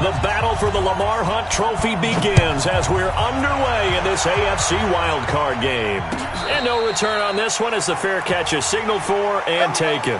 The battle for the Lamar Hunt Trophy begins as we're underway in this AFC wildcard game. And no return on this one as the fair catch is signaled for and taken.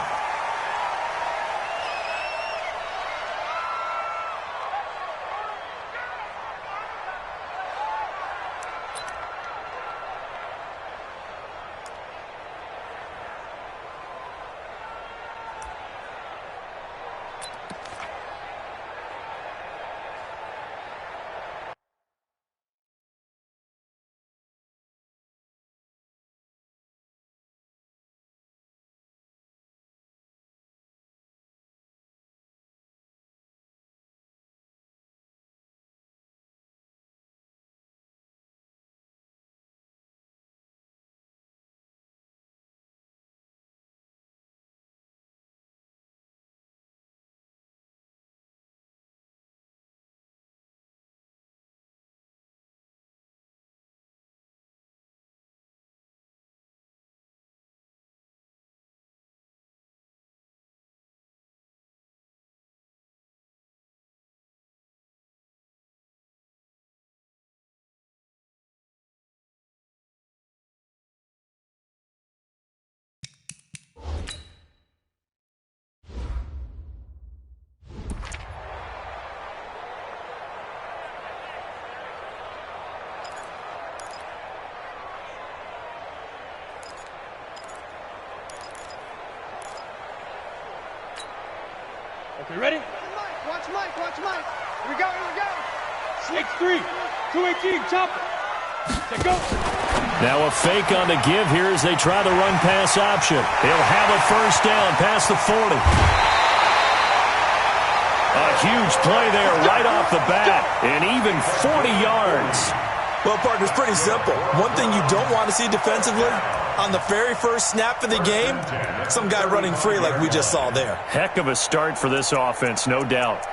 Okay, ready? Watch Mike. Here we go. Snakes 3, 218, chop it. Take go. Now a fake on the give here as they try the run-pass option. He'll have a first down past the 40. A huge play there right off the bat, and even 40 yards. Well, partner, it's pretty simple. One thing you don't want to see defensively, on the very first snap of the game, some guy running free like we just saw there. Heck of a start for this offense, no doubt.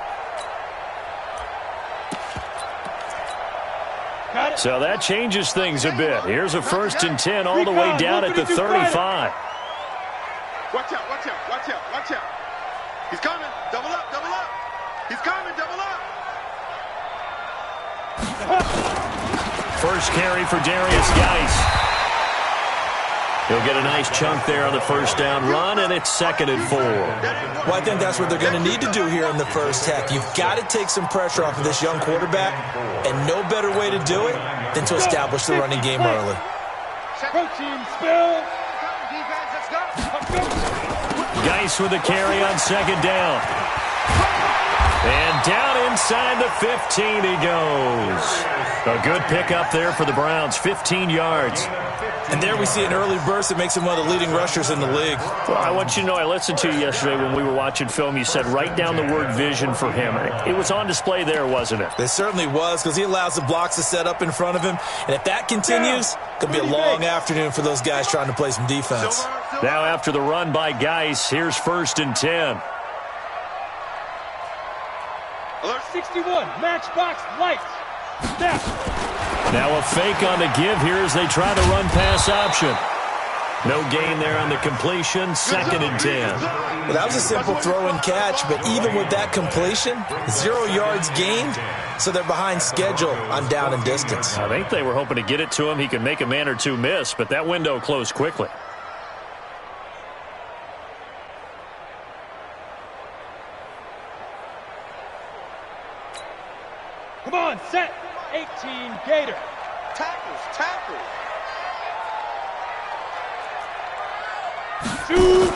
So that changes things a bit. Here's a 1st and 10 all the way down at the 35. Watch out. He's coming. Double up. He's coming, double up. First carry for Darius Geis. He'll get a nice chunk there on the first down run, and it's 2nd and 4. Well, I think that's what they're going to need to do here in the first half. You've got to take some pressure off of this young quarterback, and no better way to do it than to establish the running game early. Protein spill. Geis with a carry on 2nd down. And down inside the 15 he goes. A good pickup there for the Browns, 15 yards. And there we see an early burst that makes him one of the leading rushers in the league. Well, I want you to know, I listened to you yesterday when we were watching film. You said write down the word vision for him. It was on display there, wasn't it? It certainly was, because he allows the blocks to set up in front of him. And if that continues, it could be a long afternoon for those guys trying to play some defense. Now after the run by Geis, here's 1st and 10. Alert 61, matchbox lights. Snap. Now a fake on the give here as they try the run-pass option. No gain there on the completion, 2nd and 10. Well, that was a simple throw and catch, but even with that completion, 0 yards gained, so they're behind schedule on down and distance. I think they were hoping to get it to him. He could make a man or two miss, but that window closed quickly. Come on, set. 18, Gator. Tackles. Shoot.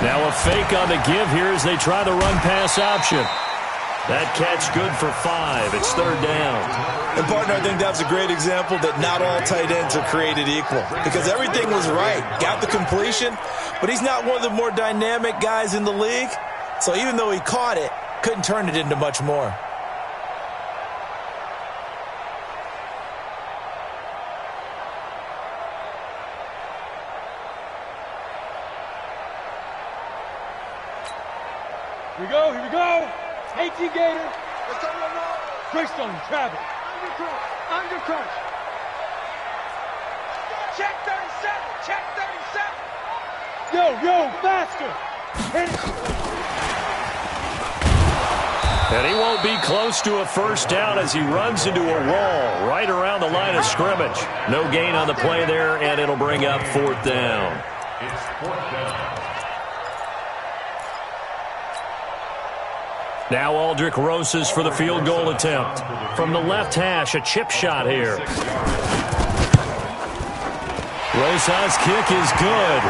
Now a fake on the give here as they try the run-pass option. That catch good for 5. It's 3rd down. And, partner, I think that's a great example that not all tight ends are created equal, because everything was right. Got the completion, but he's not one of the more dynamic guys in the league. So even though he caught it, couldn't turn it into much more. Here we go. 18 Gator. Greystone, travel. Under crunch. Check 37. Yo, faster. Hit it. And he won't will be close to a first down as he runs into a wall right around the line of scrimmage. No gain on the play there, and it'll bring up fourth down. It's fourth down. Now Aldrich Rosas for the field goal attempt. From the left hash, a chip shot here. Rosas' kick is good.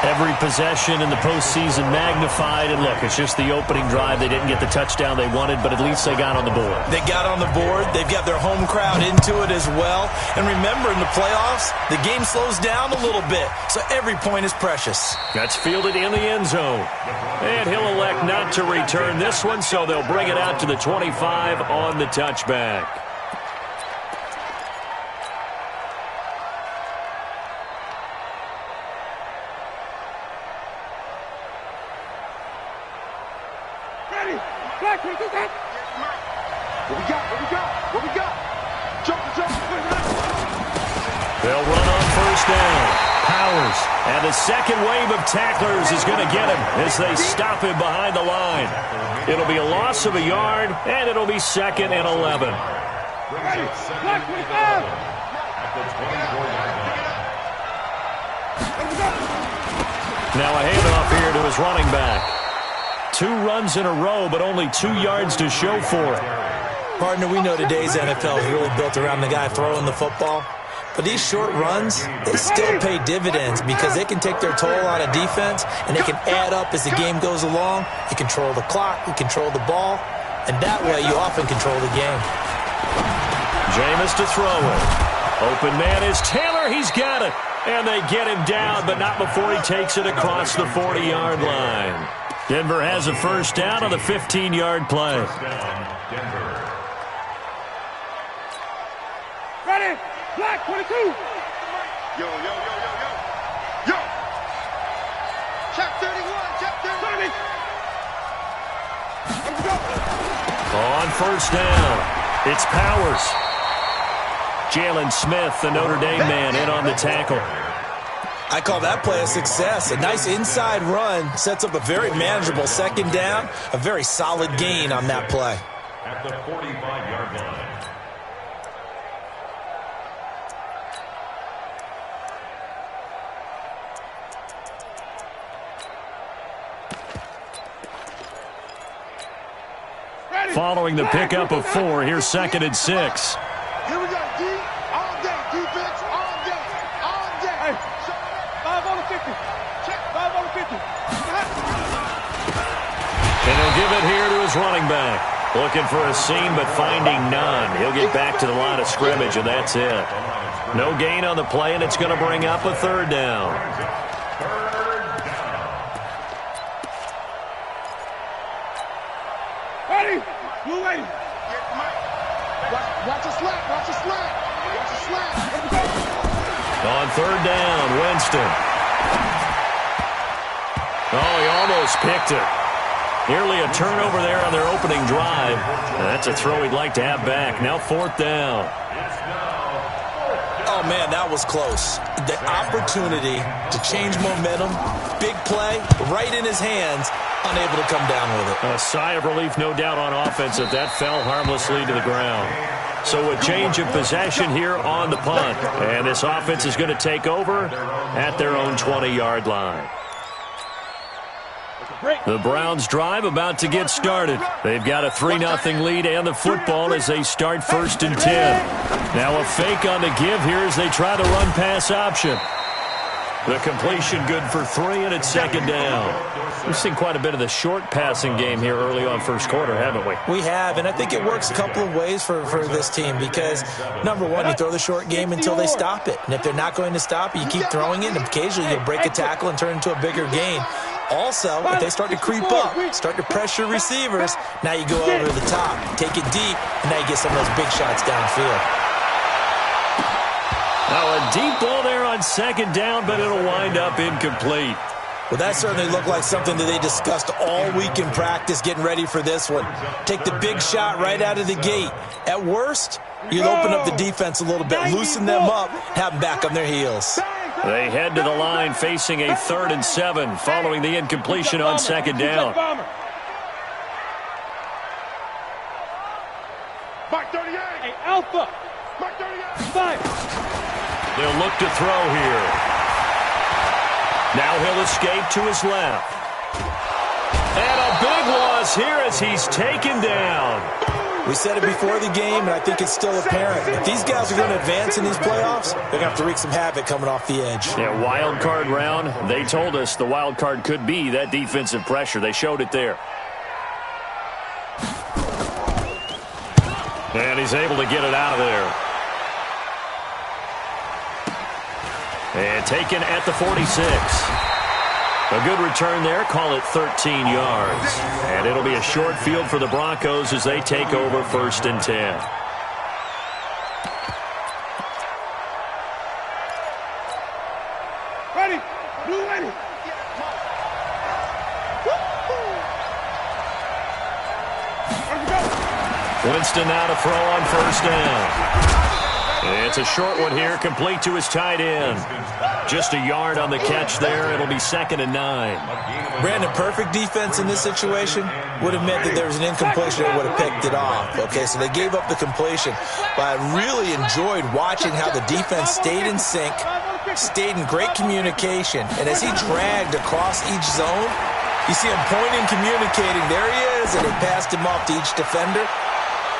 Every possession in the postseason magnified. And look, it's just the opening drive. They didn't get the touchdown they wanted, but at least they got on the board. They got on the board. They've got their home crowd into it as well. And remember, in the playoffs, the game slows down a little bit, so every point is precious. That's fielded in the end zone. And he'll elect not to return this one, so they'll bring it out to the 25 on the touchback. They'll run on first down. Powers. And the second wave of tacklers is going to get him as they stop him behind the line. It'll be a loss of a yard, and it'll be 2nd and 11. Now a handoff here to his running back. 2 runs in a row, but only 2 yards to show for it. Partner, we know today's NFL is really built around the guy throwing the football. But these short runs, they still pay dividends because they can take their toll on a defense, and they can add up as the game goes along. You control the clock, you control the ball, and that way you often control the game. Jameis to throw it. Open man is Taylor. He's got it. And they get him down, but not before he takes it across the 40-yard line. Denver has a first down on the 15-yard play. Ready? Black 22. Yo, yo, yo, yo, yo. Yo. Check 31. Check 31. Let's go. On first down, it's Powers. Jalen Smith, the Notre Dame man, in on the tackle. I call that play a success. A nice inside run sets up a very manageable second down. A very solid gain on that play. At the 45-yard line. Following the pickup of 4, here's 2nd and 6. Here we go, D. All day. Defense, all day. All day. Hey, 5 on the 50. Check 5 on the 50. And he'll give it here to his running back. Looking for a seam, but finding none. He'll get back to the line of scrimmage, and that's it. No gain on the play, and it's going to bring up a 3rd down. Ready? Blue lady. Watch the slack. Watch the slack. Watch the slack. On 3rd down, Winston. Oh, he almost picked it. Nearly a turnover there on their opening drive. And that's a throw he'd like to have back. Now 4th down. Oh, man, that was close. The opportunity to change momentum, big play, right in his hands, unable to come down with it. A sigh of relief, no doubt, on offense if that fell harmlessly to the ground. So a change of possession here on the punt. And this offense is going to take over at their own 20-yard line. The Browns drive about to get started. They've got a 3-0 lead and the football as they start 1st and 10. Now a fake on the give here as they try to run pass option. The completion good for 3, and it's 2nd down. We've seen quite a bit of the short passing game here early on first quarter, haven't we? We have, and I think it works a couple of ways for this team because, number one, you throw the short game until they stop it. And if they're not going to stop it, you keep throwing it, and occasionally you'll break a tackle and turn it into a bigger gain. Also, if they start to creep up, start to pressure receivers, now you go over the top, take it deep, and now you get some of those big shots downfield. Now a deep ball there on 2nd down, but it'll wind up incomplete. Well, that certainly looked like something that they discussed all week in practice getting ready for this one. Take the big shot right out of the gate. At worst, you'll open up the defense a little bit, loosen them up, have them back on their heels. They head to the line facing a 3rd and 7 following the incompletion on 2nd down. Alpha. Five. They'll look to throw here. Now he'll escape to his left. And a big loss here as he's taken down. We said it before the game, and I think it's still apparent. If these guys are going to advance in these playoffs, they're going to have to wreak some havoc coming off the edge. Yeah, wild card round. They told us the wild card could be that defensive pressure. They showed it there. And he's able to get it out of there. And taken at the 46. A good return there. Call it 13 yards. And it'll be a short field for the Broncos as they take over 1st and 10. Ready. Blue ready. Winston now to throw on 1st down. It's a short one here, complete to his tight end. Just a yard on the catch there. It'll be 2nd and 9. Brandon, perfect defense in this situation would have meant that there was an incompletion that would have picked it off. Okay, so they gave up the completion. But I really enjoyed watching how the defense stayed in sync, stayed in great communication. And as he dragged across each zone, you see him pointing, communicating. There he is, and they passed him off to each defender.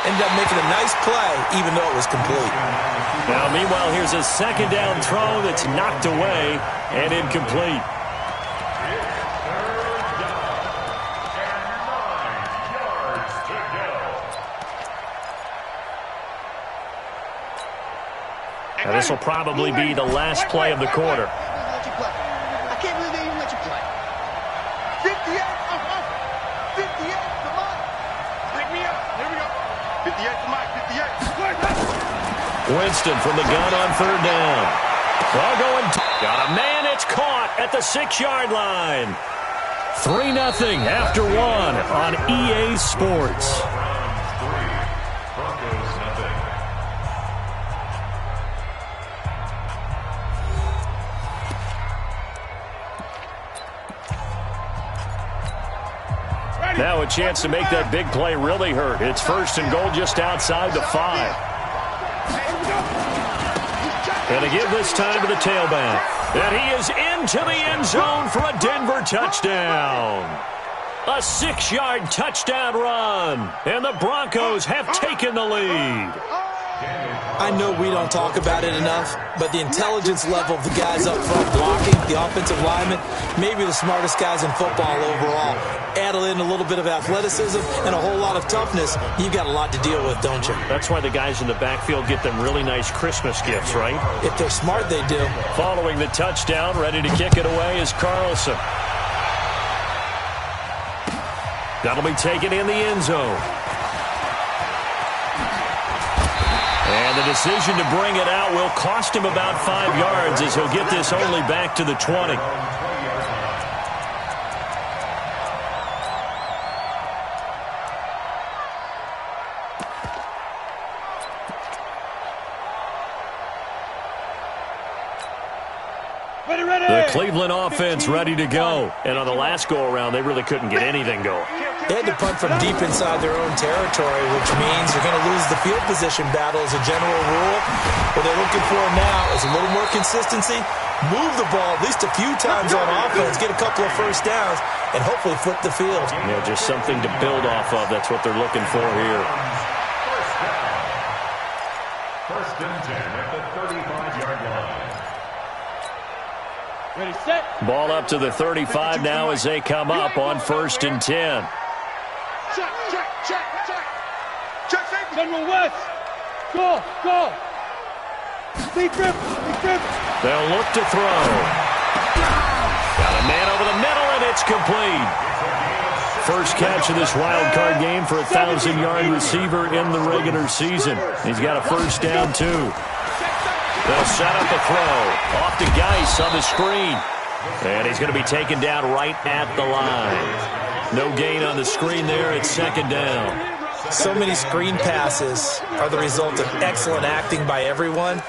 Ended up making a nice play, even though it was complete. Now, meanwhile, here's a 2nd down throw that's knocked away and incomplete. Now, this will probably be the last play of the quarter. I can't believe they even let you play. 58, 58, come on. Pick me up. Here we go. 58 for Mike, 58. Winston from the gun on 3rd down. Ball going. Got a man. It's caught at the 6-yard line. 3-0 after 1 on EA Sports. Now a chance to make that big play really hurt. It's 1st and goal just outside the 5. And to give this time to the tailback. And he is into the end zone for a Denver touchdown. A 6-yard touchdown run. And the Broncos have taken the lead. I know we don't talk about it enough, but the intelligence level of the guys up front blocking, the offensive linemen, maybe the smartest guys in football overall. Add in a little bit of athleticism and a whole lot of toughness, you've got a lot to deal with, don't you? That's why the guys in the backfield get them really nice Christmas gifts, right? If they're smart, they do. Following the touchdown, ready to kick it away is Carlson. That'll be taken in the end zone. And the decision to bring it out will cost him about 5 yards as he'll get this only back to the 20. The Cleveland offense ready to go. And on the last go-around, they really couldn't get anything going. They had to punt from deep inside their own territory, which means you're going to lose the field position battle as a general rule. What they're looking for now is a little more consistency, move the ball at least a few times on offense, get a couple of 1st downs, and hopefully flip the field. Yeah, just something to build off of. That's what they're looking for here. 1st and 10 at the 35-yard line. Ready, set. Ball up to the 35 now as they come up on 1st and 10. Check, check, check, check. Check, safety. General West. Go, go. Big grip, big grip. They'll look to throw. Got a man over the middle, and it's complete. First catch of this wild card game for a 1,000-yard receiver in the regular season. He's got a 1st down, too. They'll set up a throw. Off to Geis on the screen. And he's going to be taken down right at the line. No gain on the screen there. It's 2nd down. So many screen passes are the result of excellent acting by everyone.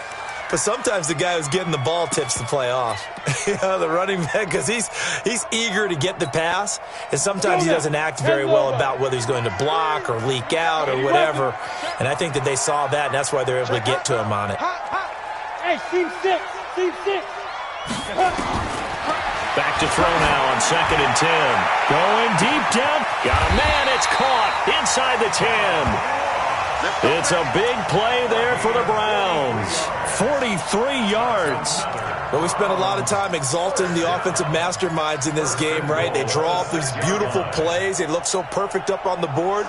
But sometimes the guy who's getting the ball tips the play off. The running back, because he's eager to get the pass, and sometimes he doesn't act very well about whether he's going to block or leak out or whatever. And I think that they saw that, and that's why they're able to get to him on it. Hey, team six. Back to throw now on 2nd and 10. Going deep down. Got a man. It's caught inside the 10. It's a big play there for the Browns. 43 yards. But we spent a lot of time exalting the offensive masterminds in this game, right? They draw up these beautiful plays. They look so perfect up on the board.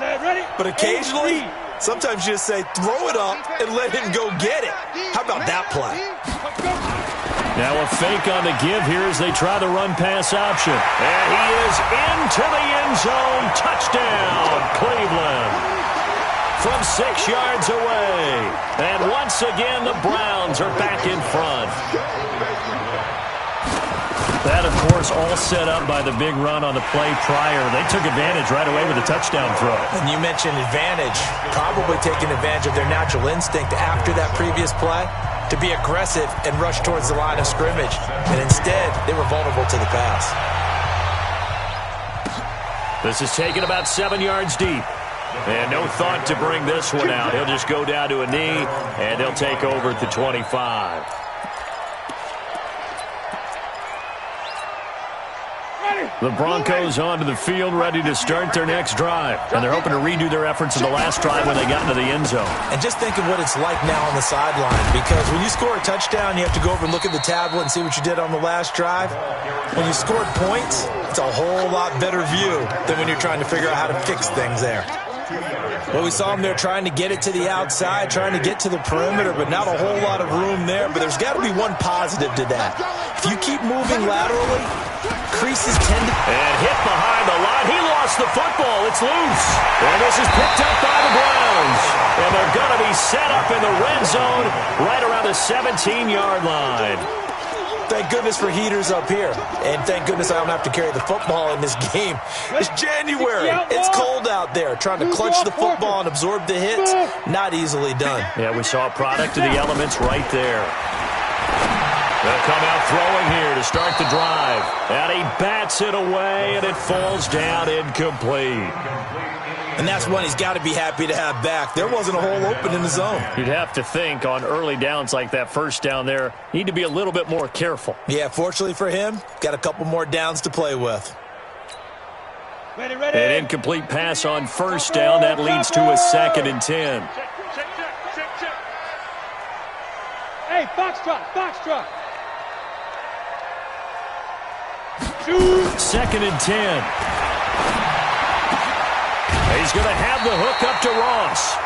But occasionally, sometimes you just say, throw it up and let him go get it. How about that play? Now a fake on the give here as they try the run-pass option. And he is into the end zone. Touchdown, Cleveland. From 6 yards away. And once again, the Browns are back in front. That, of course, all set up by the big run on the play prior. They took advantage right away with a touchdown throw. And you mentioned advantage, probably taking advantage of their natural instinct after that previous play to be aggressive and rush towards the line of scrimmage. And instead, they were vulnerable to the pass. This is taken about 7 yards deep. And no thought to bring this one out. He'll just go down to a knee, and they'll take over at the 25. The Broncos onto the field, ready to start their next drive. And they're hoping to redo their efforts in the last drive when they got into the end zone. And just think of what it's like now on the sideline, because when you score a touchdown, you have to go over and look at the tablet and see what you did on the last drive. When you scored points, it's a whole lot better view than when you're trying to figure out how to fix things there. Well, we saw them there trying to get it to the outside, trying to get to the perimeter, but not a whole lot of room there. But there's got to be one positive to that. If you keep moving laterally, creases tend to... And hit behind the line. He lost the football. It's loose. And this is picked up by the Browns. And they're going to be set up in the red zone right around the 17-yard line. Thank goodness for heaters up here. And thank goodness I don't have to carry the football in this game. It's January. It's cold out there. Trying to clutch the football and absorb the hits, not easily done. Yeah, we saw a product of the elements right there. They'll come out throwing here to start the drive. And he bats it away, and it falls down incomplete. And that's one he's got to be happy to have back. There wasn't a hole open in the zone. You'd have to think on early downs like that first down there, need to be a little bit more careful. Yeah, fortunately for him, got a couple more downs to play with. Ready. An incomplete pass on first down. That leads to a 2nd and 10. Check. Hey, foxtrot. Shoot. 2nd and 10. He's going to have the hook up to Ross.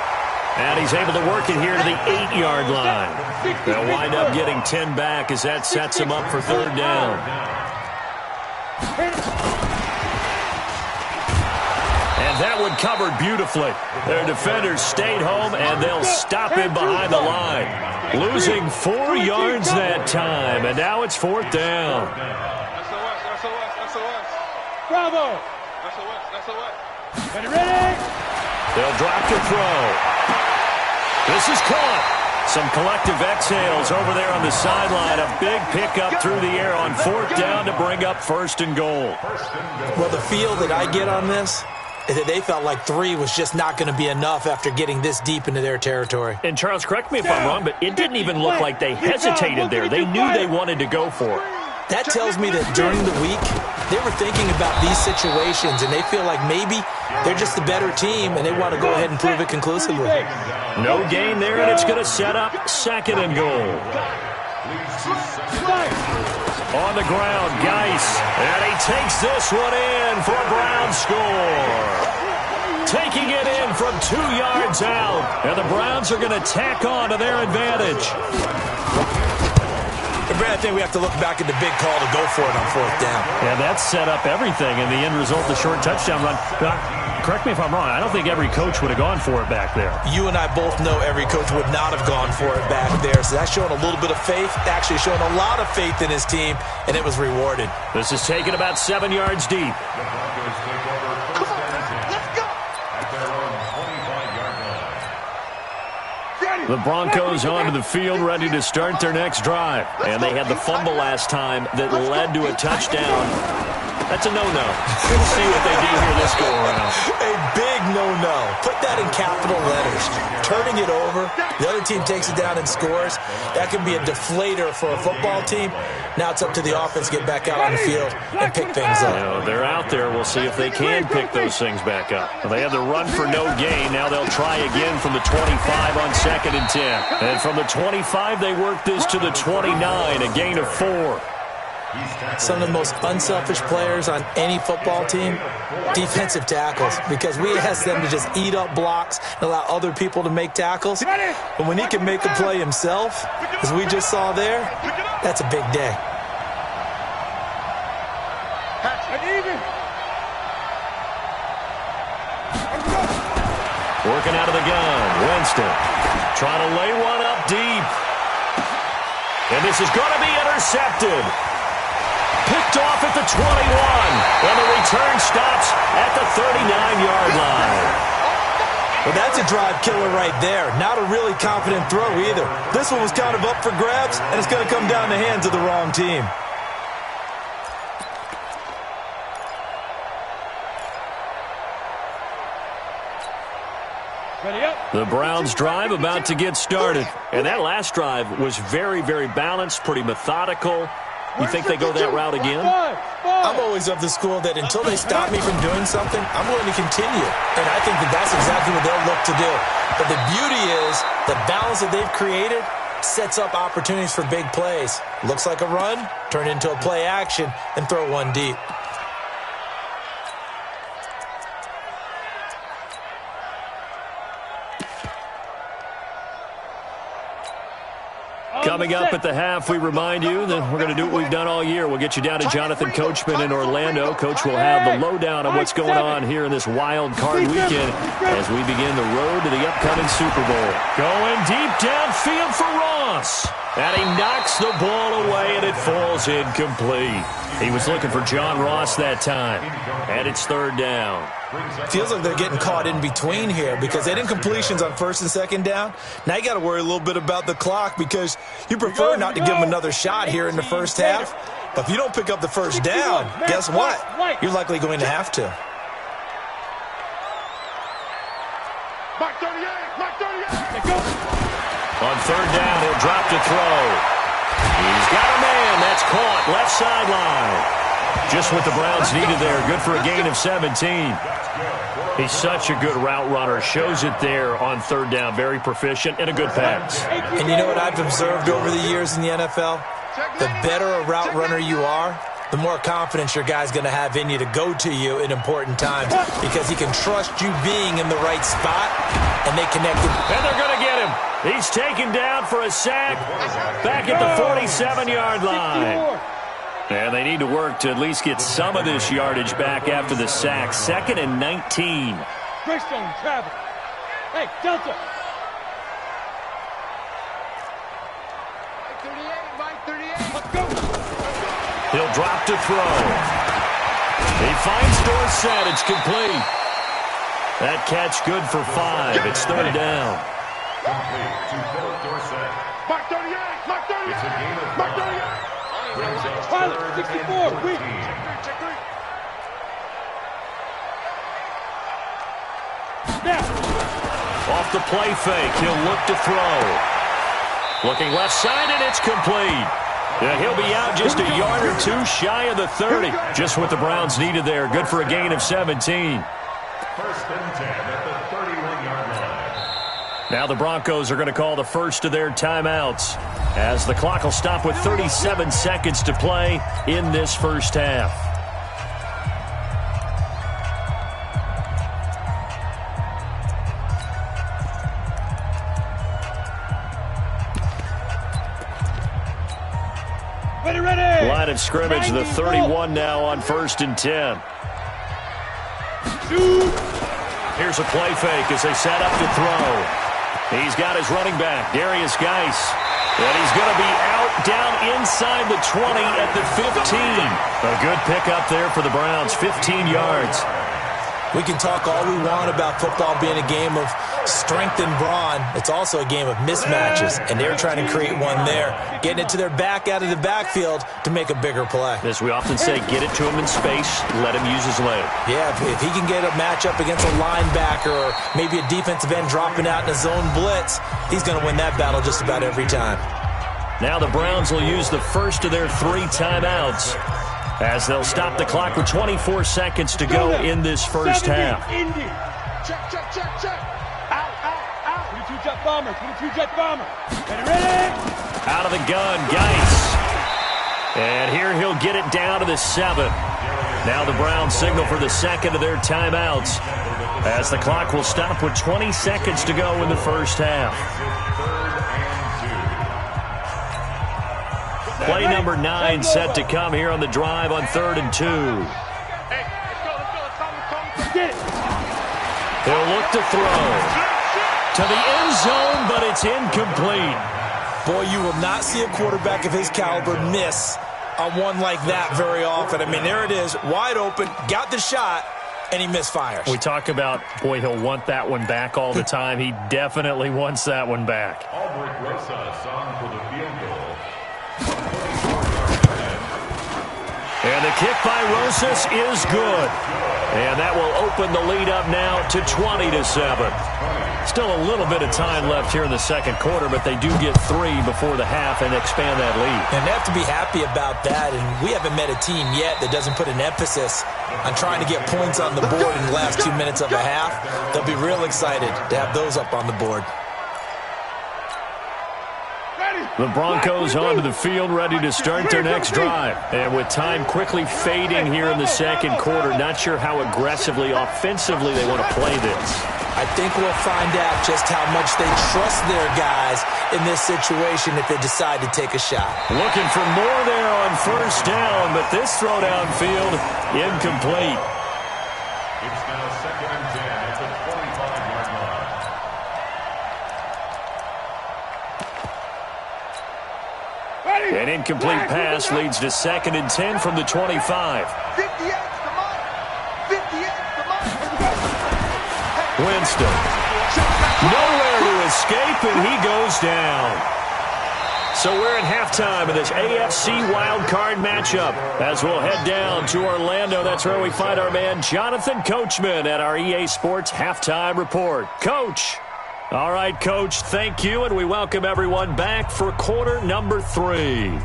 And he's able to work it here to the 8-yard line. They'll wind up getting 10 back as that sets him up for third down. And that one covered beautifully. Their defenders stayed home, and they'll stop him behind the line. Losing 4 yards that time, and now it's fourth down. SOS. Bravo. SOS. Ready. They'll drop to throw. This is caught. Some collective exhales over there on the sideline. A big pickup through the air on fourth down to bring up 1st and goal. Well, the feel that I get on this is that they felt like 3 was just not going to be enough after getting this deep into their territory. And Charles, correct me if I'm wrong, but it didn't even look like they hesitated there. They knew they wanted to go for it. That tells me that during the week, they were thinking about these situations, and they feel like maybe they're just the better team, and they want to go ahead and prove it conclusively. No gain there, and it's going to set up 2nd and goal. On the ground, Geis, and he takes this one in for a Browns score. Taking it in from 2 yards out, and the Browns are going to tack on to their advantage. Brad, I think we have to look back at the big call to go for it on fourth down. Yeah, that set up everything, and the end result, the short touchdown run. Correct me if I'm wrong, I don't think every coach would have gone for it back there. You and I both know every coach would not have gone for it back there, so that's showing a little bit of faith, actually showing a lot of faith in his team, and it was rewarded. This is taken about 7 yards deep. The Broncos onto the field, ready to start their next drive. And they had the fumble last time that led to a touchdown. That's a no-no. We'll see what they do here this go-around. A big no-no. Put that in capital letters. Turning it over, the other team takes it down and scores. That can be a deflator for a football team. Now it's up to the offense to get back out on the field and pick things up. You know, they're out there. We'll see if they can pick those things back up. Well, they had the run for no gain. Now they'll try again from the 25 on 2nd and 10. And from the 25, they work this to the 29, a gain of 4. Some of the most unselfish players on any football team, defensive tackles, because we ask them to just eat up blocks and allow other people to make tackles. But when he can make a play himself, as we just saw there, that's a big day. Working out of the gun, Winston trying to lay one up deep. And this is going to be intercepted. Picked off at the 21, and the return stops at the 39-yard line. Well, that's a drive killer right there. Not a really confident throw either. This one was kind of up for grabs, and it's going to come down the hands of the wrong team. The Browns' drive about to get started. And that last drive was very, very balanced, pretty methodical. You think they go that route again? I'm always of the school that until they stop me from doing something, I'm going to continue. And I think that that's exactly what they'll look to do. But the beauty is the balance that they've created sets up opportunities for big plays. Looks like a run, turn into a play action, and throw one deep. Coming up at the half, we remind you that we're going to do what we've done all year. We'll get you down to Jonathan Coachman in Orlando. Coach will have the lowdown on what's going on here in this wild card weekend as we begin the road to the upcoming Super Bowl. Going deep downfield for Ross. And he knocks the ball away, and it falls incomplete. He was looking for John Ross that time. And it's 3rd down. Feels like they're getting caught in between here because they didn't completions on 1st and 2nd down. Now you got to worry a little bit about the clock because you prefer not to give them another shot here in the first half. But if you don't pick up the 1st down, guess what? You're likely going to have to. Mark 38, Mark 38. On 3rd down, he'll drop to throw. He's got a man. That's caught. Left sideline. Just what the Browns needed there. Good for a gain of 17. He's such a good route runner. Shows it there on 3rd down. Very proficient and a good pass. And you know what I've observed over the years in the NFL? The better a route runner you are, the more confidence your guy's going to have in you to go to you in important times because he can trust you being in the right spot, and they connect him. And they're going to get him. He's taken down for a sack back at the 47-yard line. And they need to work to at least get some of this yardage back after the sack. 2nd and 19. Greystone travel. Hey, Delta. Mike 38. Let's go. He'll drop to throw. He finds Dorsett. It's complete. That catch good for 5. It's 3rd down. Complete to Philip Dorsett. Mark 38, Mark 38. It's a gain of Mark 5. 38. Brings up Pilot, 3rd 64, and quick. 14. Snap. Off the play fake. He'll look to throw. Looking left side, and it's complete. Yeah, he'll be out just a yard or two shy of the 30. Just what the Browns needed there. Good for a gain of 17. 1st and 10 at the 31-yard line. Now the Broncos are going to call the first of their timeouts as the clock will stop with 37 seconds to play in this first half. Ready. Line of scrimmage, the 31 now on 1st and 10. Shoot. Here's a play fake as they set up to throw. He's got his running back, Darius Geis. And he's going to be out down inside the 20 at the 15. A good pickup there for the Browns, 15 yards. We can talk all we want about football being a game of strength and brawn. It's also a game of mismatches, and they're trying to create one there, getting it to their back out of the backfield to make a bigger play. As we often say, get it to him in space, let him use his leg. Yeah, if he can get a matchup against a linebacker or maybe a defensive end dropping out in a zone blitz, he's going to win that battle just about every time. Now the Browns will use the first of their 3 timeouts, as they'll stop the clock with 24 seconds to go in this first half. Check, check, check, check. Out. 22 jet bomber. 22 jet bomber. Ready? Out of the gun, Geis. And here he'll get it down to the 7. Now the Browns signal for the second of their timeouts, as the clock will stop with 20 seconds to go in the first half. Play number 9 set to come here on the drive on 3rd and 2. Hey, let's go. He'll look to throw to the end zone, but it's incomplete. Boy, you will not see a quarterback of his caliber miss on one like that very often. I mean, there it is, wide open, got the shot, and he misfires. We talk about, boy, he'll want that one back all the time. He definitely wants that one back. Albert Rosas on for the field goal. And the kick by Rosas is good. And that will open the lead up now to 20-7. Still a little bit of time left here in the second quarter, but they do get 3 before the half and expand that lead. And they have to be happy about that, and we haven't met a team yet that doesn't put an emphasis on trying to get points on the board in the last 2 minutes of a half. They'll be real excited to have those up on the board. The Broncos onto the field, ready to start their next drive. And with time quickly fading here in the second quarter, not sure how aggressively, offensively they want to play this. I think we'll find out just how much they trust their guys in this situation if they decide to take a shot. Looking for more there on first down, but this throw downfield, incomplete. It's now 2nd and 10 at the 25-yard line. An incomplete pass leads to 2nd and 10 from the 25. 58, come on. 58, come on. Winston. Nowhere to escape, and he goes down. So we're at halftime of this AFC wildcard matchup. As we'll head down to Orlando, that's where we find our man Jonathan Coachman at our EA Sports Halftime Report. Coach. All right, Coach, thank you, and we welcome everyone back for quarter number 3.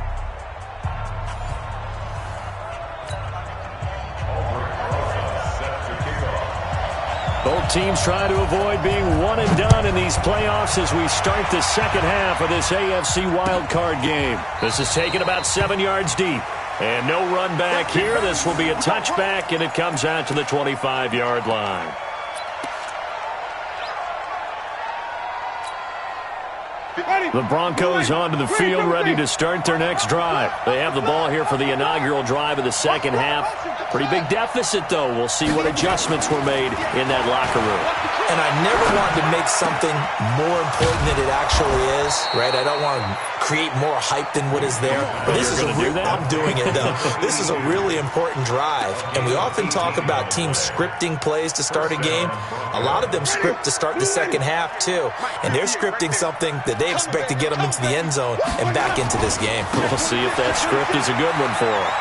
Both teams try to avoid being one and done in these playoffs as we start the second half of this AFC wildcard game. This is taken about 7 yards deep. And no run back here. This will be a touchback, and it comes out to the 25-yard line. The Broncos onto the field, ready to start their next drive. They have the ball here for the inaugural drive of the second half. Pretty big deficit, though. We'll see what adjustments were made in that locker room. And I never wanted to make something more important than it actually is, right? I don't want to create more hype than what is there. But this is I'm doing it, though. This is a really important drive. And we often talk about teams scripting plays to start a game. A lot of them script to start the second half, too. And they're scripting something that they expect to get them into the end zone and back into this game. We'll see if that script is a good one for him.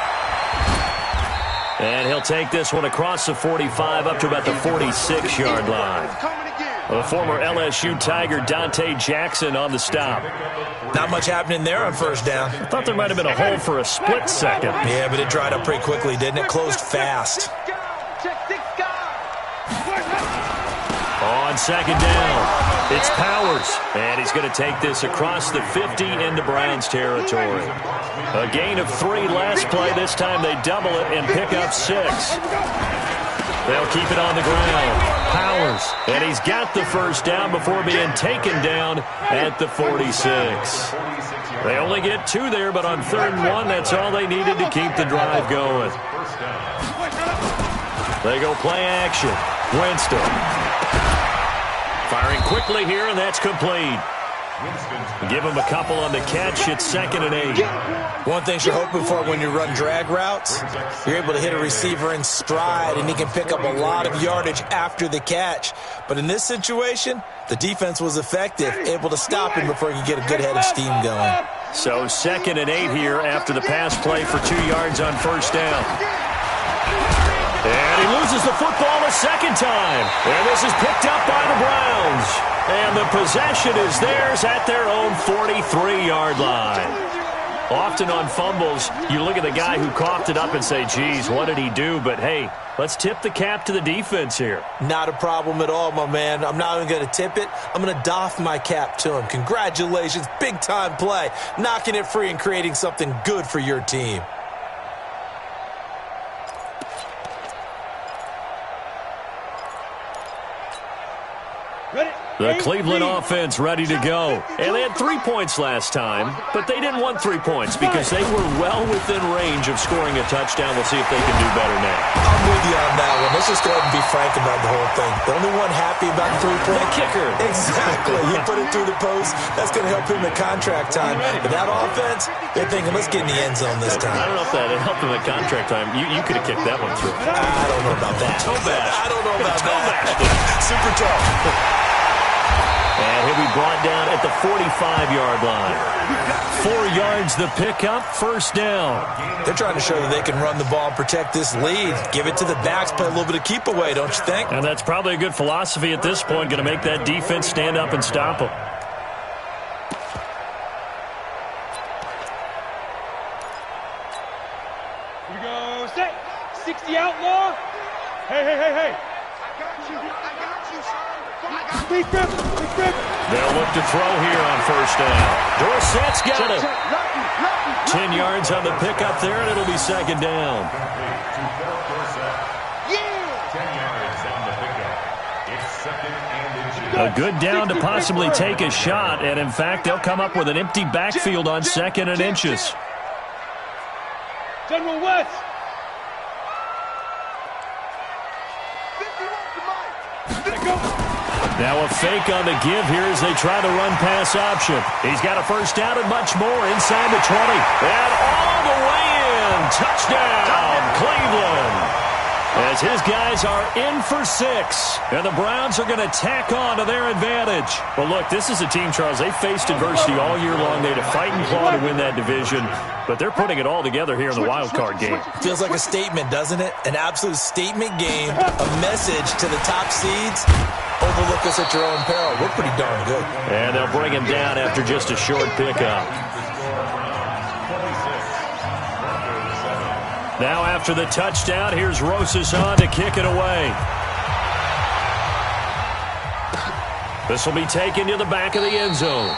And he'll take this one across the 45 up to about the 46-yard line. The former LSU Tiger Dante Jackson on the stop. Not much happening there on first down. I thought there might have been a hole for a split second. Yeah, but it dried up pretty quickly, didn't it? Closed fast. On second down, it's Powers, and he's going to take this across the 50 into Browns territory. A gain of 3 last play. This time they double it and pick up 6. They'll keep it on the ground. Powers, and he's got the first down before being taken down at the 46. They only get 2 there, but on 3rd and 1, that's all they needed to keep the drive going. They go play action. Winston. Firing quickly here, and that's complete. Give him a couple on the catch. It's 2nd and 8. One thing you're hoping for when you run drag routes, you're able to hit a receiver in stride, and he can pick up a lot of yardage after the catch. But in this situation, the defense was effective, able to stop him before he could get a good head of steam going. So 2nd and 8 here after the pass play for 2 yards on 1st down. And he loses the football a second time. And this is picked up by the Browns. And the possession is theirs at their own 43-yard line. Often on fumbles, you look at the guy who coughed it up and say, geez, what did he do? But, hey, let's tip the cap to the defense here. Not a problem at all, my man. I'm not even going to tip it. I'm going to doff my cap to him. Congratulations, big-time play. Knocking it free and creating something good for your team. The Cleveland offense ready to go. And they had 3 points last time, but they didn't want 3 points because they were well within range of scoring a touchdown. We'll see if they can do better now. I'm with you on that one. Let's just go ahead and be frank about the whole thing. The only one happy about the 3-point. The kicker. Exactly. He put it through the post. That's going to help him at contract time. But that offense, they're thinking, let's get in the end zone this time. I don't know if that helped him at contract time. You could have kicked that one through. I don't know about that. Toe bash. I don't know about that. Super tough. And he'll be brought down at the 45-yard line. 4 yards the pickup, 1st down. They're trying to show that they can run the ball and protect this lead. Give it to the backs, play a little bit of keep away, don't you think? And that's probably a good philosophy at this point, going to make that defense stand up and stop them. Here we go, set. 60 outlaw. Hey. Big grip. They'll look to throw here on 1st down. Dorsett's got it. 10 yards on the pickup there, and it'll be 2nd down. 10 yards on the pickup. It's 2nd and 8. A good down to possibly take a shot, and in fact, they'll come up with an empty backfield on 2nd and inches. General West. Now a fake on the give here as they try to run pass option. He's got a 1st down and much more inside the 20. And all the way in. Touchdown, Cleveland. As his guys are in for 6. And the Browns are going to tack on to their advantage. Well, look, this is a team, Charles. They faced adversity all year long. They had to fight and claw to win that division. But they're putting it all together here in the wild card game. Feels like a statement, doesn't it? An absolute statement game. A message to the top seeds. Overlook us at your own peril. We're pretty darn good. And they'll bring him down after just a short pickup. Now after the touchdown, here's Rosas on to kick it away. This will be taken to the back of the end zone.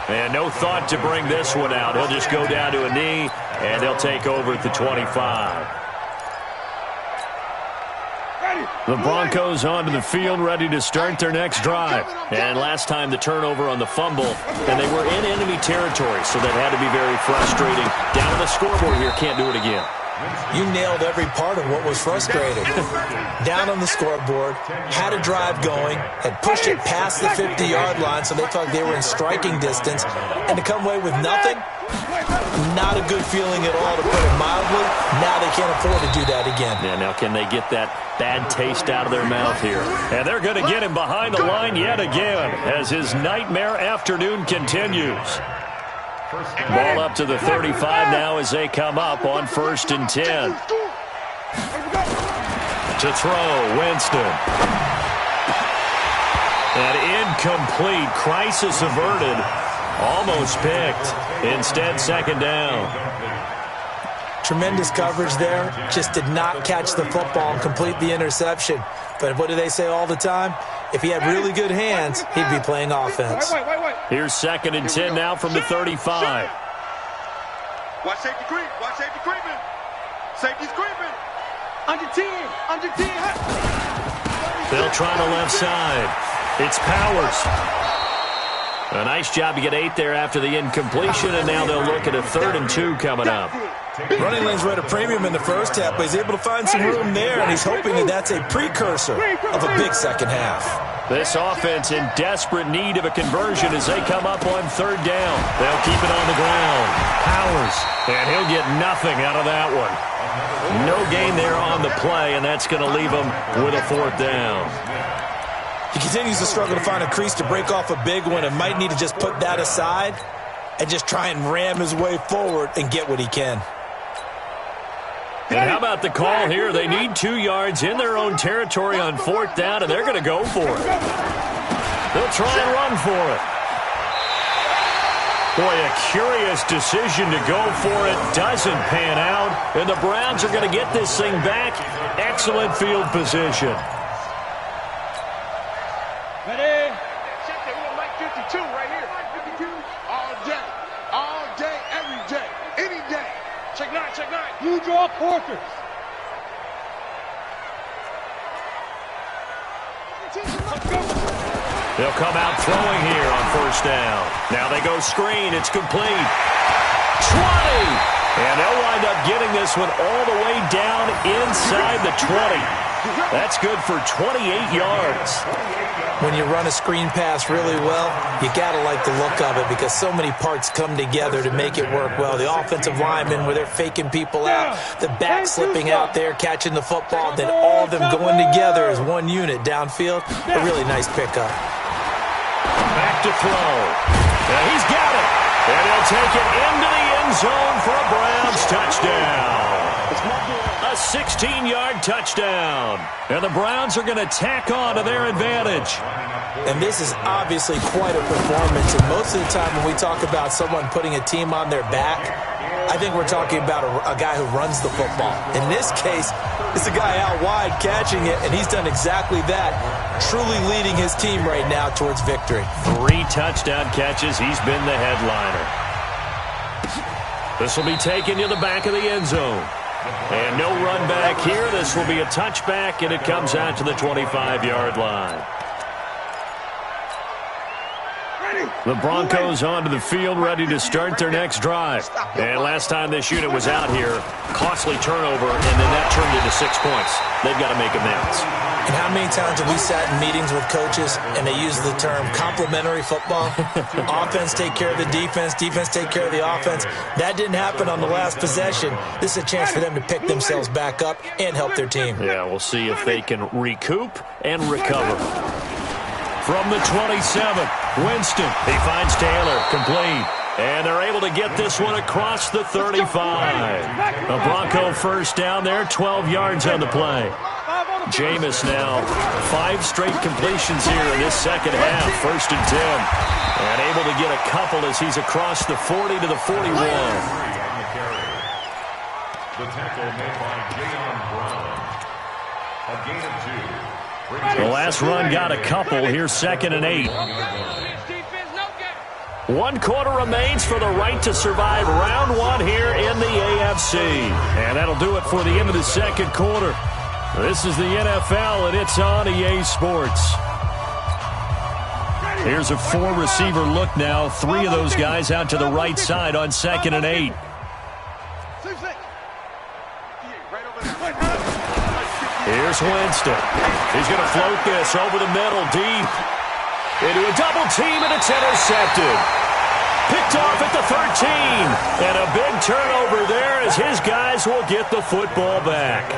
And no thought to bring this one out. He'll just go down to a knee, and they'll take over at the 25. The Broncos onto the field, ready to start their next drive. And last time the turnover on the fumble, and they were in enemy territory, so that had to be very frustrating. Down on the scoreboard here, can't do it again. You nailed every part of what was frustrating. Down on the scoreboard, had a drive going, had pushed it past the 50-yard line, so they thought they were in striking distance, and to come away with nothing, not a good feeling at all, to put it mildly. Now they can't afford to do that again. Yeah, now can they get that bad taste out of their mouth here? And they're going to get him behind the line yet again as his nightmare afternoon continues. Ball up to the 35 now as they come up on 1st and 10. To throw, Winston. And incomplete. Crisis averted. Almost picked. Instead, 2nd down. Tremendous coverage there. Just did not catch the football and complete the interception. But what do they say all the time? If he had really good hands, he'd be playing offense. Here's 2nd and 10 now from the 35. Watch safety creep. Watch safety creeping. Safety's creeping. Under 10. Under 10. They'll try the left side. It's Powers. A nice job to get 8 there after the incompletion, and now they'll look at a 3rd and 2 coming up. Running lanes were at a premium in the first half, but he's able to find some room there, and he's hoping that that's a precursor of a big second half. This offense in desperate need of a conversion as they come up on third down. They'll keep it on the ground. Powers, and he'll get nothing out of that one. No gain there on the play, and that's going to leave him with a fourth down. He continues to struggle to find a crease to break off a big one and might need to just put that aside and just try and ram his way forward and get what he can. And how about the call here? They need 2 yards in their own territory on fourth down, and they're going to go for it. They'll try and run for it. Boy, a curious decision to go for it. Doesn't pan out, and the Browns are going to get this thing back. Excellent field position. Ready? Check it, we like 52 right here. All day, every day, any day. Check 9, check 9. You draw quarters. Let's go. They'll come out throwing here on first down. Now they go screen. It's complete. 20. And they'll wind up getting this one all the way down inside the 20. That's good for 28 yards. When you run a screen pass really well, you got to like the look of it because so many parts come together to make it work well. The offensive linemen where they're faking people out, the back slipping out there, catching the football, then all of them going together as one unit downfield. A really nice pickup. Back to throw. And he's got it. And he'll take it into the end zone for a Browns touchdown. A 16-yard touchdown. And the Browns are going to tack on to their advantage. And this is obviously quite a performance. And most of the time when we talk about someone putting a team on their back, I think we're talking about a guy who runs the football. In this case, it's a guy out wide catching it, and he's done exactly that, truly leading his team right now towards victory. 3 touchdown catches. He's been the headliner. This will be taken to the back of the end zone. And no run back here. This will be a touchback, and it comes out to the 25-yard line. The Broncos onto the field, ready to start their next drive. And last time this unit was out here, costly turnover, and then that turned into 6 points. They've got to make amends. And how many times have we sat in meetings with coaches and they use the term complementary football? Offense take care of the defense, defense take care of the offense. That didn't happen on the last possession. This is a chance for them to pick themselves back up and help their team. Yeah, we'll see if they can recoup and recover. From the 27, Winston. He finds Taylor, complete. And they're able to get this one across the 35. A Bronco first down there, 12 yards on the play. Jameis now, 5 straight completions here in this second half, 1st and 10. And able to get a couple as he's across the 40 to the 41. The tackle made by Jayon Brown. A gain of 2. The last run got a couple. Here's 2nd and 8. 1 quarter remains for the right to survive round 1 here in the AFC. And that'll do it for the end of the second quarter. This is the NFL, and it's on EA Sports. Here's a 4-receiver look now. 3 of those guys out to the right side on 2nd and 8. Here's Winston. He's going to float this over the middle, deep. Into a double team, and it's intercepted. Picked off at the 13. And a big turnover there as his guys will get the football back.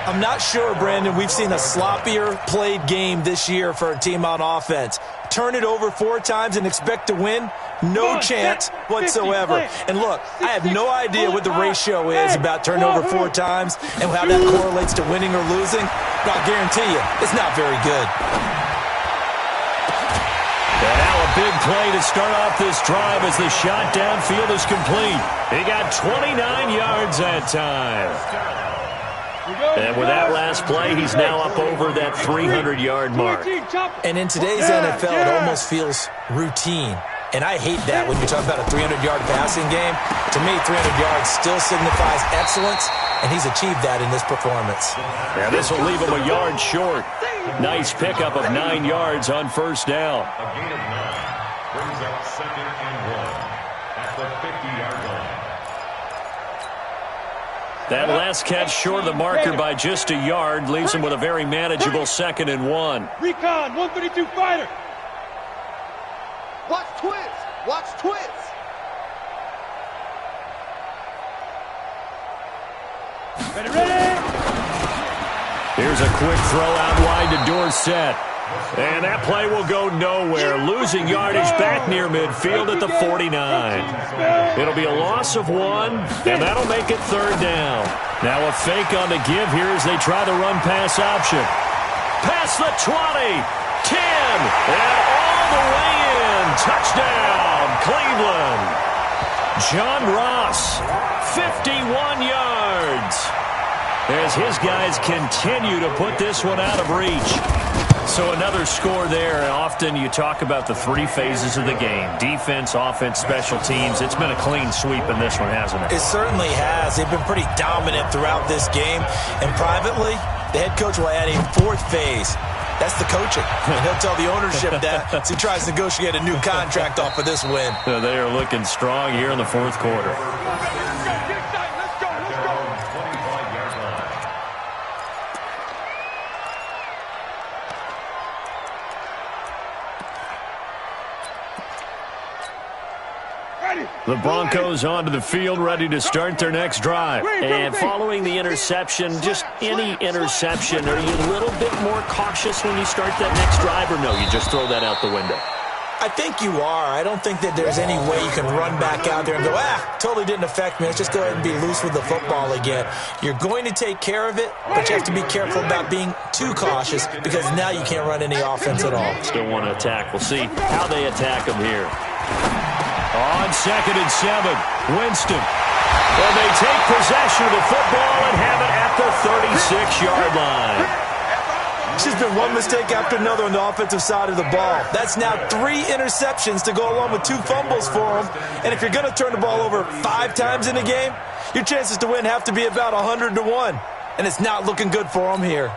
I'm not sure, Brandon, we've seen a sloppier played game this year for a team on offense. Turn it over 4 times and expect to win? No chance whatsoever. And look, I have no idea what the ratio is about turnover 4 times and how that correlates to winning or losing, but I'll guarantee you, it's not very good. And now a big play to start off this drive as the shot downfield is complete. He got 29 yards that time. And with that last play, he's now up over that 300-yard mark. And in today's NFL, it almost feels routine. And I hate that when you talk about a 300-yard passing game. To me, 300 yards still signifies excellence, and he's achieved that in this performance. Yeah, this will leave him a yard short. Nice pickup of 9 yards on first down. A gain of 9 brings up 2nd and 1 at the 50-yard line. That last catch short of the marker by just a yard leaves him with a very manageable 2nd and 1. Recon, 132 fighter. Watch twins. Watch twins. Ready. Here's a quick throw out wide to Dorsett. And that play will go nowhere, losing yardage back near midfield at the 49. It'll be a loss of 1, and that'll make it 3rd down. Now a fake on the give here as they try the run-pass option. Past the 20, 10, and all the way in. Touchdown, Cleveland. John Ross, 51 yards. As his guys continue to put this one out of reach. So another score there. Often you talk about the 3 phases of the game. Defense, offense, special teams. It's been a clean sweep in this one, hasn't it? It certainly has. They've been pretty dominant throughout this game. And privately, the head coach will add a 4th phase. That's the coaching. And he'll tell the ownership that as he tries to negotiate a new contract off of this win. They are looking strong here in the 4th quarter. The Broncos onto the field, ready to start their next drive. And following the interception, just any interception, are you a little bit more cautious when you start that next drive, or no, you just throw that out the window? I think you are. I don't think that there's any way you can run back out there and go, totally didn't affect me. Let's just go ahead and be loose with the football again. You're going to take care of it, but you have to be careful about being too cautious because now you can't run any offense at all. Still want to attack. We'll see how they attack them here. On 2nd and 7, Winston. And they take possession of the football and have it at the 36-yard line. It's just been one mistake after another on the offensive side of the ball. That's now 3 interceptions to go along with 2 fumbles for them. And if you're going to turn the ball over 5 times in a game, your chances to win have to be about 100 to 1. And it's not looking good for them here.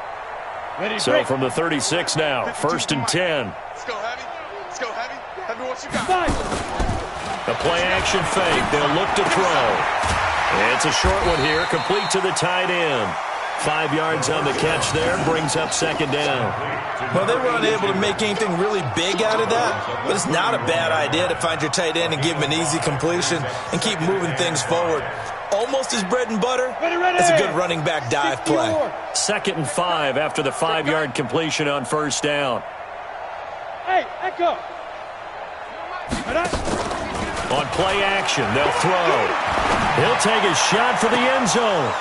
So from the 36 now, 1st and 10. Let's go heavy. Let's go heavy. Heavy what you got. A play-action fake. They'll look to throw. It's a short one here, complete to the tight end. 5 yards on the catch there, brings up 2nd down. Well, they were unable to make anything really big out of that, but it's not a bad idea to find your tight end and give him an easy completion and keep moving things forward. Almost his bread and butter. It's a good running back dive play. 2nd and 5 after the 5-yard completion on 1st down. Hey, Echo. On play action, they'll throw. He'll take a shot for the end zone.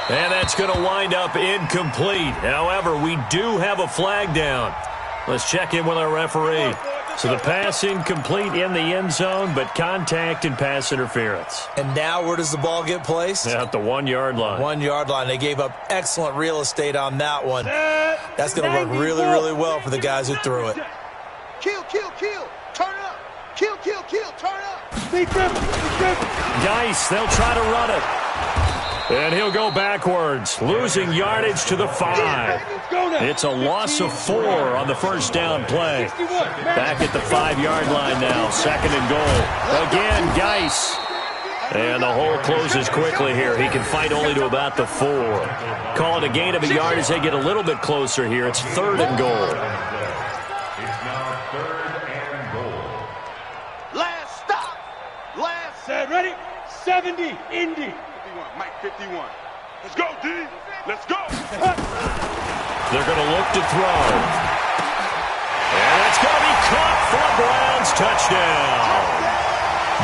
And that's going to wind up incomplete. However, we do have a flag down. Let's check in with our referee. So the pass incomplete in the end zone, but contact and pass interference. And now where does the ball get placed? At the 1-yard line. 1-yard line. They gave up excellent real estate on that one. That's going to work really, really well for the guys who threw it. Kill. Turn up. Kill. Turn up. Geis, they'll try to run it. And he'll go backwards, losing yardage to the 5. It's a loss of 4 on the 1st down play. Back at the 5-yard line now, 2nd and goal. Again, Geis. And the hole closes quickly here. He can fight only to about the 4. Call it a gain of a yard as they get a little bit closer here. It's 3rd and goal. It's now 3rd and goal. Last stop. Set, ready? 70, Indy. 51, Mike 51. Let's go, D. Let's go. They're going to look to throw. And it's going to be caught for a Browns touchdown.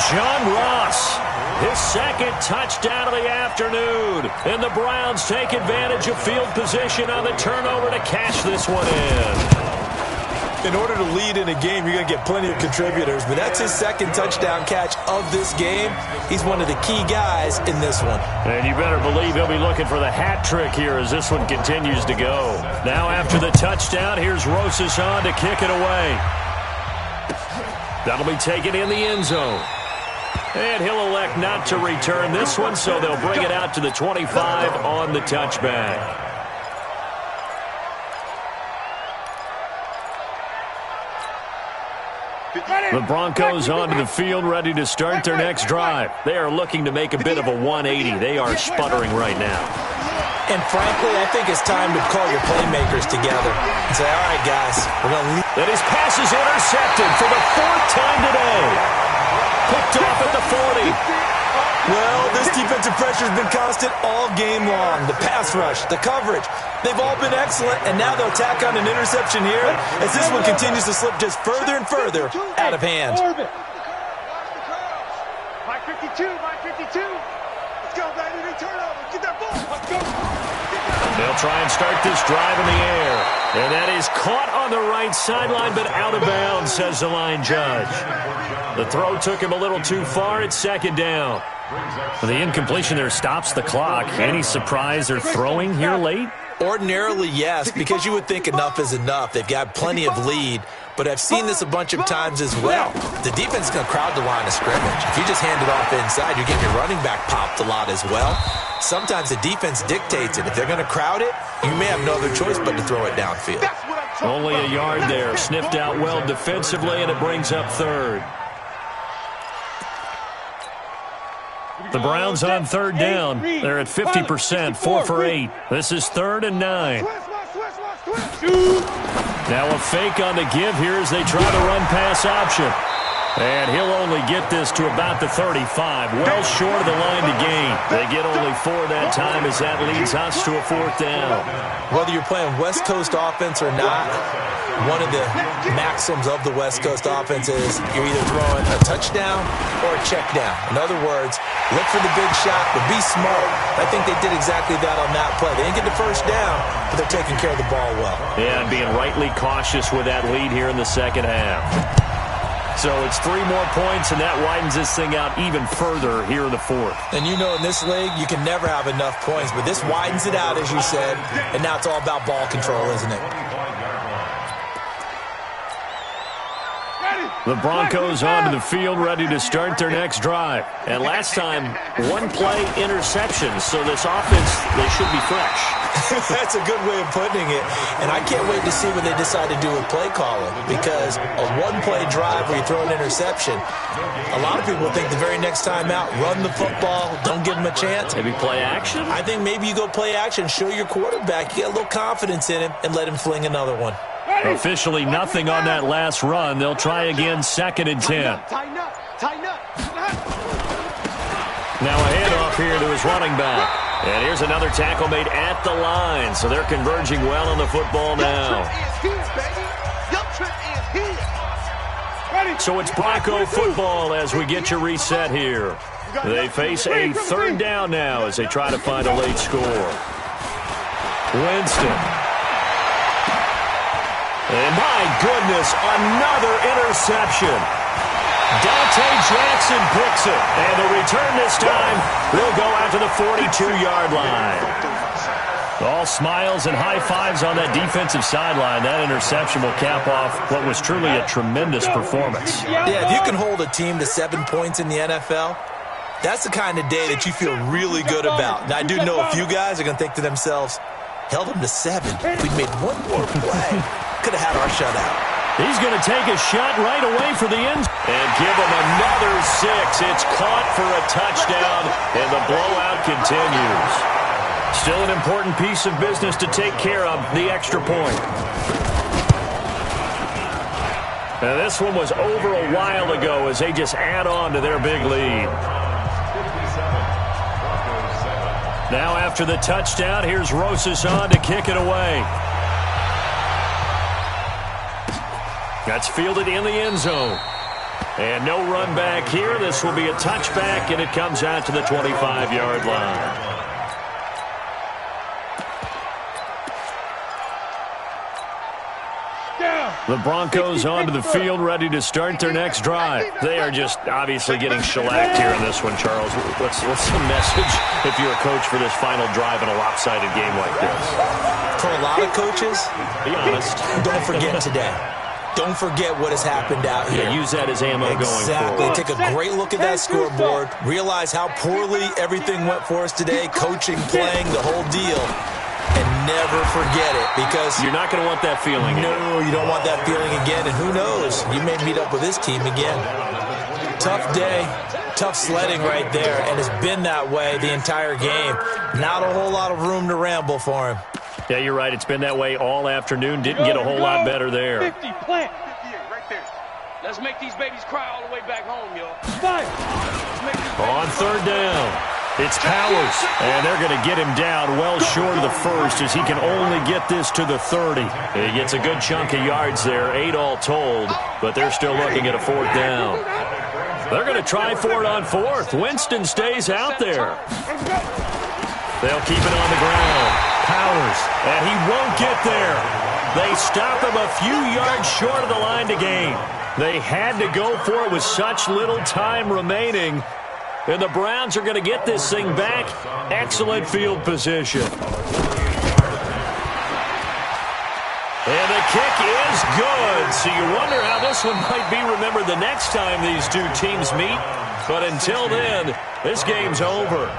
John Ross, his 2nd touchdown of the afternoon. And the Browns take advantage of field position on the turnover to cash this one in. In order to lead in a game, you're going to get plenty of contributors, but that's his 2nd touchdown catch of this game. He's one of the key guys in this one. And you better believe he'll be looking for the hat trick here as this one continues to go. Now after the touchdown, here's Rosas on to kick it away. That'll be taken in the end zone. And he'll elect not to return this one, so they'll bring it out to the 25 on the touchback. The Broncos onto the field, ready to start their next drive. They are looking to make a bit of a 180. They are sputtering right now. And frankly, I think it's time to call your playmakers together and say, all right, guys, we're going to leave. And his pass is intercepted for the 4th time today. Picked off at the 40. Well, this defensive pressure has been constant all game long. The pass rush, the coverage, they've all been excellent, and now they'll tack on an interception here as this one continues to slip just further and further out of hand. 552, 552. Let's go, baby. They turn over. Get that ball. Let's go. They'll try and start this drive in the air. And that is caught on the right sideline, but out of bounds, says the line judge. The throw took him a little too far. It's 2nd down. The incompletion there stops the clock. Any surprise they're throwing here late? Ordinarily, yes, because you would think enough is enough. They've got plenty of lead, but I've seen this a bunch of times as well. The defense is going to crowd the line of scrimmage. If you just hand it off inside, you're getting your running back popped a lot as well. Sometimes the defense dictates it. If they're going to crowd it, you may have no other choice but to throw it downfield. Only a yard there. Sniffed out well defensively, and it brings up 3rd. The Browns on 3rd down. They're at 50%, 4 for 8. This is 3rd and 9. Now a fake on the give here as they try the run-pass option. And he'll only get this to about the 35, well short of the line to gain. They get only 4 that time as that leads us to a 4th down. Whether you're playing West Coast offense or not, one of the maxims of the West Coast offense is you're either throwing a touchdown or a check down. In other words, look for the big shot, but be smart. I think they did exactly that on that play. They didn't get the 1st down, but they're taking care of the ball well. Yeah, and being rightly cautious with that lead here in the 2nd half. So it's 3 more points, and that widens this thing out even further here in the 4th. And you know in this league, you can never have enough points, but this widens it out, as you said, and now it's all about ball control, isn't it? The Broncos onto the field, ready to start their next drive. And last time, 1-play interception, so this offense, they should be fresh. That's a good way of putting it. And I can't wait to see what they decide to do with play calling, because a 1-play drive where you throw an interception, a lot of people think the very next time out, run the football, don't give them a chance. Maybe play action? I think maybe you go play action, show your quarterback, you get a little confidence in him, and let him fling another one. Officially nothing on that last run. They'll try again, 2nd and 10. Tighten up. Tighten up. Now a handoff here to his running back. And here's another tackle made at the line. So they're converging well on the football now. So it's Bronco football as we get you reset here. They face a 3rd down now as they try to find a late score. Winston. And my goodness, another interception. Dante Jackson picks it. And the return this time will go out to the 42-yard line. All smiles and high fives on that defensive sideline. That interception will cap off what was truly a tremendous performance. Yeah, if you can hold a team to 7 points in the NFL, that's the kind of day that you feel really good about. Now, I do know a few guys are going to think to themselves, held them to 7. We made 1 more play. Could have had our shutout. He's going to take a shot right away for the end and give him another 6. It's caught for a touchdown, and the blowout continues. Still an important piece of business to take care of, the extra point. Now this one was over a while ago as they just add on to their big lead. Now after the touchdown, here's Rosas on to kick it away. That's fielded in the end zone. And no run back here. This will be a touchback, and it comes out to the 25-yard line. The Broncos onto the field, ready to start their next drive. They are just obviously getting shellacked here in this one, Charles. What's the message if you're a coach for this final drive in a lopsided game like this? For a lot of coaches, be honest, don't forget today. Don't forget what has happened out here. Yeah, use that as ammo going forward. Take a great look at that scoreboard. Realize how poorly everything went for us today. Coaching, playing, the whole deal. And never forget it because you're not going to want that feeling. No, you don't want that feeling again. And who knows? You may meet up with this team again. Tough day, tough sledding right there, and it's been that way the entire game. Not a whole lot of room to ramble for him. Yeah, you're right. It's been that way all afternoon. Didn't get a whole lot better there. 50, plant. 58, right there. Let's make these babies cry all the way back home, y'all. 5. On third down, it's Powers, and they're going to get him down well short of the first as he can only get this to the 30. He gets a good chunk of yards there, 8 all told, but they're still looking at a fourth down. They're going to try for it on fourth. Winston stays out there. They'll keep it on the ground. Powers, and he won't get there. They stop him a few yards short of the line to gain. They had to go for it with such little time remaining. And the Browns are going to get this thing back. Excellent field position. And the kick is good. So you wonder how this one might be remembered the next time these two teams meet. But until then, this game's over.